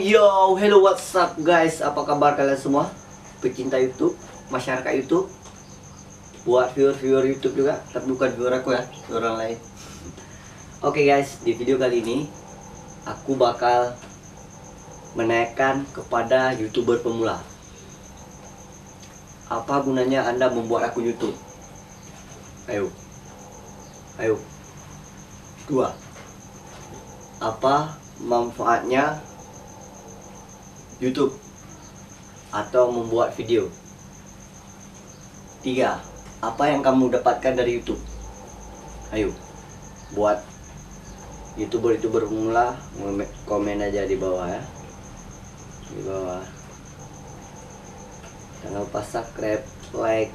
Yo, hello, what's up guys? Apa kabar kalian semua? Pecinta YouTube, masyarakat YouTube, buat viewer YouTube juga, tapi bukan viewer aku ya, viewer orang lain. Oke guys, di video kali ini aku bakal menaikkan kepada YouTuber pemula. Apa gunanya Anda membuat akun YouTube? Ayo. Dua. Apa manfaatnya YouTube atau membuat video? 3. Apa yang kamu dapatkan dari YouTube? Ayo, buat YouTuber pemula, komen aja di bawah ya. Di bawah. Jangan lupa subscribe, like,